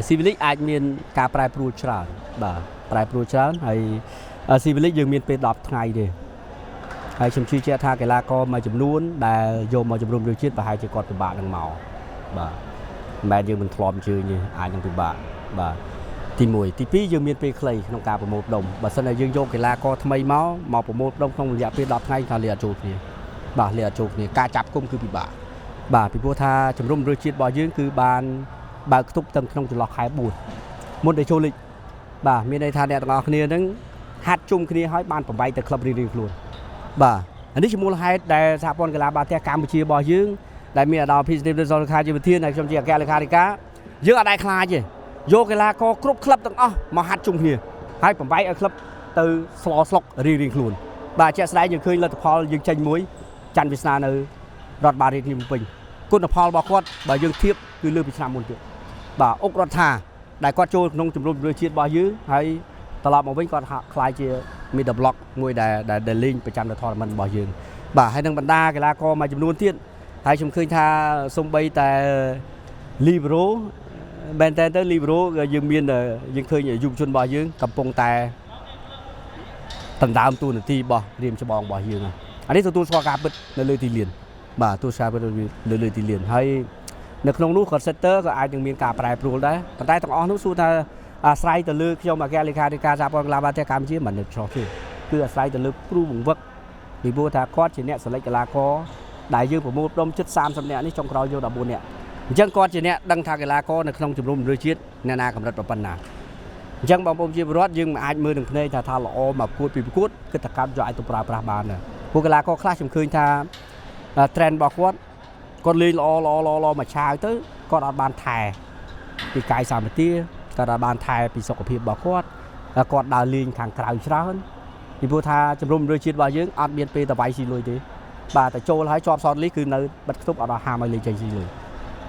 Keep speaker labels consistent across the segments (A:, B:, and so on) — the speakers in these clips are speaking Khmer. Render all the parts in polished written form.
A: ซีวิลิกอาจมีการปลายปลูชราบ่าปลายปลูชราให้ซีวิลิกยังมีเป็นดอกไงดีให้ชมชื่อเจ้าท่าเกล้าก็มาจำนวนได้โยมมาจำนวนเรื่องชีวิตไปให้เจ้ากอดเป็นบาทดังเมาบ่าแม่ยังมันคลอมชื่อนี่อาจยังเป็นบาทบ่าที่มวยที่พี่ยังมีเป็นใครน้องการประโมทดมบัดสนยังโยกเกล้าก็ทำไมเมาประโมทดมต้องอยากเป็นดอกไงทาเลียจูนี่บ่าเลียจูนี่การจับกุมคือปีบ่าปีโพธาจำนวนเรื่องชีวิตบ่อยืนคือบานบางทุกตั้งក្នុងចន្លោះខែ4មុនដែលចូលលេខបាទមានន័យថាអ្នកទាំងអស់គ្នានឹងហាត់ជុំគ្នាហើយបានប្របែកទៅក្លឹបរៀងៗខ្លួនបាទនេះជាមូលហេតុដែលសហព័ន្ធកីឡាបាល់ទះកម្ពុជារបស់យើងដែលមានអាដាមភីសនីបសុលខាជាប្រធានហើយខ្ញុំជាអគ្គលេខាធិការយើងអត់ដែលខ្លាចទេយកកីឡាករគ្រប់ក្លឹបទាំងអស់មកហាត់ជុំគ្នាហើយប្របែកឲ្យក្លឹបទៅស្លស្លុករៀងៗខ្លួនបាទជាក់ស្ដែងយើងឃើញលទ្ធផលយើងចេញមួយច័ន្ទវាសនានៅរដ្ឋបាលរាជធានីភ្នំពេញគុណផលរបស់គាត់បើយើងធៀបគឺលើពីឆ្នាំមុនទៀតបាទអុករដ្ឋាដែលគាត់ចូលក្នុងជំរុំជម្រើសជាតិរបស់យើងហើយត្រឡប់មកវិញគាត់ខ្លាយជា middle block មួយដែលលេងប្រចាំនៅ tournament របស់យើងបាទហើយនឹងបណ្ដាកីឡាករមួយចំនួនទៀតហើយខ្ញុំឃើញថាសំបីតែ libero មែនតើទៅ libero យើងមានយើងឃើញយុវជនរបស់យើងកំពុងតែដណ្ដើមតួនាទីរបស់រៀមច្បងរបស់យើងអានេះទទួលស្គាល់ការពិតនៅលើទីលានបាទទូរស័ព្ទលើទីលានហើយនៅក្នុងនោះក៏ setter ក៏អាចនឹងមានការប្រែប្រួលដែរប៉ុន្តែទាំងអស់នោះសួរថាអាស្រ័យទៅលើខ្ញុំអគ្គលេខាធិការសហព័ន្ធកីឡាបាល់ទះកម្ពុជាមិននៅឆ្លោះទេគឺអាស្រ័យទៅលើគ្រូបង្វឹកពីព្រោះថាគាត់ជាអ្នកសិលិចកីឡាករដែលយើងប្រមូលផ្ដុំជិត30នាក់នេះចុងក្រោយយក14នាក់អញ្ចឹងគាត់ជាអ្នកដឹងថាកីឡាករនៅក្នុងជំរុំជម្រើសជាតិអ្នកណាកម្រិតប៉ុណ្ណាអញ្ចឹងបងប្អូនជាពលរដ្ឋយើងមិនអាចមើលនឹងភ្នែកថាល្អមកប្រកួតពីប្រកួតគឺតែកាប់យកឲ្យទៅប្រើប្រាស់បានព្រោះកីឡាករខ្លះខ្ញុំឃើញថា trend របស់គាត់លេងល្អមកឆាវទៅគាត់អត់បានថែពីកាយសម្បទាគាត់អត់បានថែពីសុខភាពរបស់គាត់ដើរលេងខាងក្រៅច្រើនពីព្រោះថាជំរុំជម្រើសជាតិរបស់យើងអត់មានពេលទៅវាយស៊ីលុយទេបាទតែចូលហើយជាប់សតលីគឺនៅបិទខ្ទប់អត់ដល់ហាមឲ្យលេងចេញស៊ីលុយ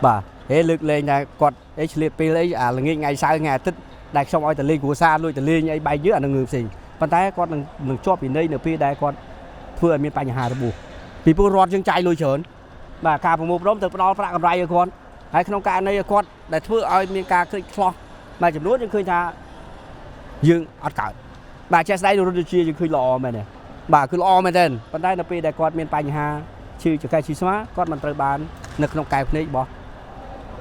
A: បាទហេលើកលេងតែគាត់ឆ្លៀតពេលអីអាល្ងាចថ្ងៃសៅរ៍ថ្ងៃអាទិត្យដែលខ្ញុំឲ្យទៅលេងគ្រួសារលួចទៅលេងអីបែកយើអានឹងរឿងផ្សេងប៉ុន្តែគាត់នឹងជាប់ពីនៃនៅពេលដែលគាត់ធ្វើឲ្យមានបញ្ហារបួសពីព្រោះរត់យើងចាយលុយច្រើនបាទការប្រមូលផ្ដុំទៅផ្ដល់ប្រាក់កម្រៃឲ្យគាត់ហើយក្នុងករណីគាត់ដែលធ្វើឲ្យមានការខ្លេចខ្លោះមួយចំនួនយើងឃើញថាយើងអត់កើតបាទចេះស្ដីរដ្ឋាភិបាលយើងឃើញល្អមែនទេបាទគឺល្អមែនទេប៉ុន្តែនៅពេលដែលគាត់មានបញ្ហាឈឺចង្កេះឈឺស្មាគាត់មិនត្រូវបាននៅក្នុងកែវភ្នែករបស់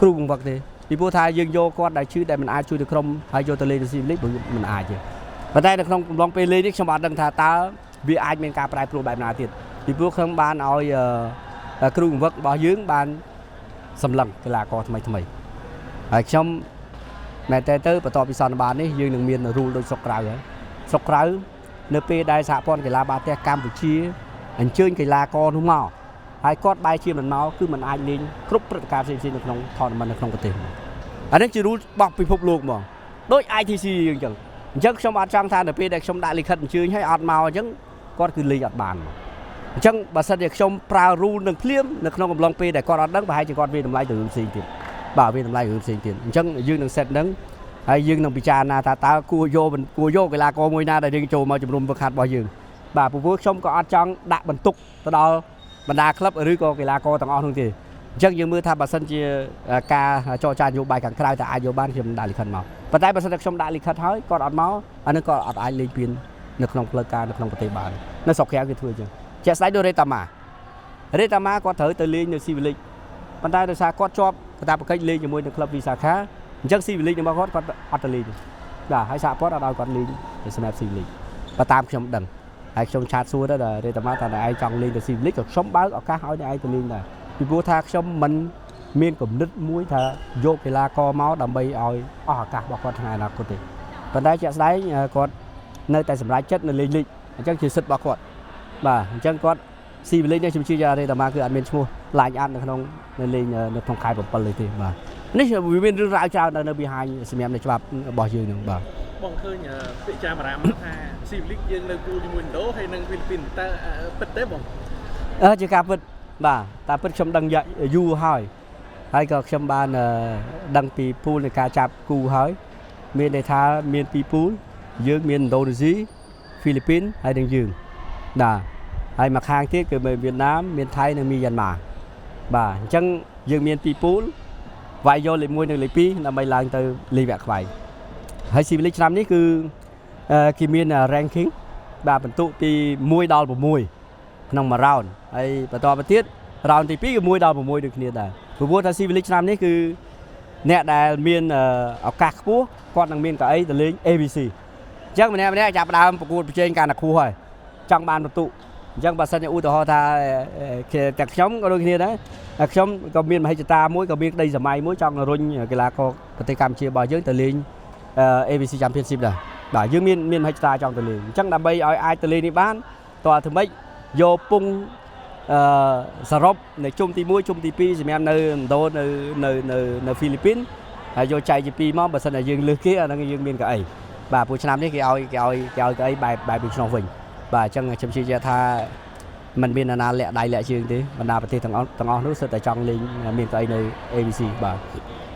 A: គ្រូបង្វឹកទេពីព្រោះថាយើងយកគាត់ដែលឈឺដែលមិនអាចជួយទៅក្រុមហើយយកទៅលេងទៅស៊ីលីកមិនអាចទេប៉ុន្តែនៅក្នុងកំឡុងពេលលេងនេះខ្ញុំអត់ដឹងថាតើវាអាចមានការប្រែប្រួលបែបណាទៀតពីព្រោះខ្ញុំបានឲ្យគ្រូបង្វឹករបស់យើងបានសម្លឹងកីឡាករថ្មីហើយខ្ញុំតែទៅបន្ទាប់ពីសន្និបាតនេះយើងនឹងមានរូលដូចស្រុកក្រៅហើយស្រុកក្រៅនៅពេលដែលសហព័ន្ធកីឡាបាល់ទះកម្ពុជាអញ្ជើញកីឡាករនោះមកហើយគាត់បែរជាមិនមកគឺមិនអាចលេងគ្រប់ព្រឹត្តិការណ៍ផ្សេងៗនៅក្នុង tournament នៅក្នុងប្រទេសអានេះជារូលរបស់ពិភពលោកហ្មងដូច ITC អញ្ចឹងខ្ញុំអត់ចង់ថានៅពេលដែលខ្ញុំដាក់លិខិតអញ្ជើញហើយអត់មកអញ្ចឹងគាត់គឺលេងអត់បានអញ្ចឹងបើសិនជាខ្ញុំប្រើរូលនឹងភ្លាមនៅក្នុងកំឡុងពេលដែលគាត់អត់ដឹងប្រហែលជាគាត់វាតម្លៃទៅរឿងផ្សេងទៀតបាទវាតម្លៃរឿងផ្សេងទៀតអញ្ចឹងយើងនឹង set ហ្នឹងហើយយើងនឹងពិចារណាថាតើគួរយកកីឡាករមួយណាដែលយើងចូលមកជំរុំវឹកហាត់របស់យើងបាទព្រោះខ្ញុំក៏អត់ចង់ដាក់បន្ទុកទៅដល់បណ្ដាក្លឹបឬក៏កីឡាករទាំងអស់នោះទេអញ្ចឹងយើងមើលថាបើសិនជាការចរចានយោបាយខាងក្រៅតែអាចយកបានខ្ញុំដាក់លិខិតមកប៉ុន្តែបើសិនតែខ្ញុំដាក់លិខិតហើយគាត់អត់មកអានេះក៏អត់អាចលេងពាននៅក្នុងផ្លូវការនៅក្នុងប្រទេសបាននៅស្រុកក្រៅគេធ្វើអញ្ចឹងជាក់ស្ដែងដូចរេតាម៉ាគាត់ត្រូវទៅលេងនៅស៊ីវិលីកប៉ុន្តែដោយសារគាត់ជាប់កាតព្វកិច្ចលេងជាមួយនឹងក្លឹបវីសាខាអញ្ចឹងស៊ីវិលីករបស់គាត់អត់ទៅលេងបាទហើយសហព័ន្ធអត់ឲ្យគាត់លេងនៅសម្រាប់ស៊ីវិលីកបើតាមខ្ញុំដឹងហើយខ្ញុំឆាតសួរទៅរេតាម៉ាថាឯងចង់លេងទៅស៊ីវិលីកក៏ខ្ញុំបើកឱកាសឲ្យឯងទៅលេងដែរពីព្រោះថាខ្ញុំមិនមានគំនិតមួយថាយកកីឡាករមកដើម្បីឲ្យអស់ឱកាសរបស់គាត់ថ្ងៃអនាគតទេប៉ុន្តែជាក់ស្ដែងគាត់នៅតែសម្រេចចិត្តនៅលេងលីកអញ្ចឹងជាសិទ្ធិរបស់គាត់បាទអញ្ចឹងគាត់ស៊ីវិលីកនេះខ្ញុំជឿថារេតាម៉ាគឺអត់មានឈ្មោះឡាញអាត់នៅក្នុងលេងនៅក្នុងខែ7ទេបាទនេះវាមានរឿងរ៉ាវច្រើននៅពីហាញសម្រាប់នៅច្បាប់របស់យើងហ្នឹងបាទ
B: បងឃើញពាក្យចាមអារាមថាស៊ីវិលីកយើងនៅគូជាមួយឥណ្ឌូហើយនិងហ្វីលីពីនតើពិតទេបង
A: ជាការពិតបាទតែពិតខ្ញុំដឹងយូរហើយក៏ខ្ញុំបានដឹងពីពូលនៃការចាប់គូហើយមានន័យថាមានពីរពូលយើងមានឥណ្ឌូនេស៊ីហ្វីលីពីនហើយនិងយើងបាទហើយមកខាងទៀតគឺមានវៀតណាមមានថៃនិងមីយ៉ាន់ម៉ាបាទអញ្ចឹងយើងមានពីរពូល វាយយកលេខ1និងលេខ2ដើម្បីឡើងទៅលេខវគ្គខ្វែងហើយ Civil League ឆ្នាំនេះគឺគេមាន ranking បាទបន្ទុកពី1ដល់6ក្នុងមួយ round ហើយបន្តទៅទៀត round ទី2គឺ1ដល់6ដូចគ្នាដែរព្រោះថា Civil League ឆ្នាំនេះគឺអ្នកដែលមានឱកាសខ្ពស់គាត់នឹងមានកៅអីទៅលេង ABC អញ្ចឹងម្នាក់ចាប់ផ្ដើមប្រកួតប្រជែងកាន់តែខ្ពស់ហើយចង់បានបន្ទុកអញ្ចឹងបើសិនជាឧទាហរណ៍ថាតែខ្ញុំក៏ដូចគ្នាដែរខ្ញុំក៏មានមហិច្ឆតាមួយក៏មានក្តីសម័យមួយចង់រុញកីឡាករប្រទេសកម្ពុជារបស់យើងទៅលេង ABC Championship ដែរបាទយើងមានមហិច្ឆតាចង់ទៅលេងអញ្ចឹងដើម្បីឲ្យអាចទៅលេងនេះបានតើធ្វើម៉េចយកពងសរុបនៅជុំទី1ជុំទី2សម្រាប់នៅឥណ្ឌូនៅហ្វីលីពីនហើយយកចែកជា2មកបើសិនតែយើងលើសគេអាហ្នឹងយើងមានកៅអីបាទព្រោះឆ្នាំនេះគេឲ្យកៅអីបែបពីក្នុងវិញបាទអញ្ចឹងខ្ញុំជឿជាក់ថាมันមានអាណាលាក់ដៃលាក់ជើងទេបណ្ដាប្រទេសទាំងអស់នោះសុទ្ធតែចង់លេងមានកៅអីនៅ ABC បាទ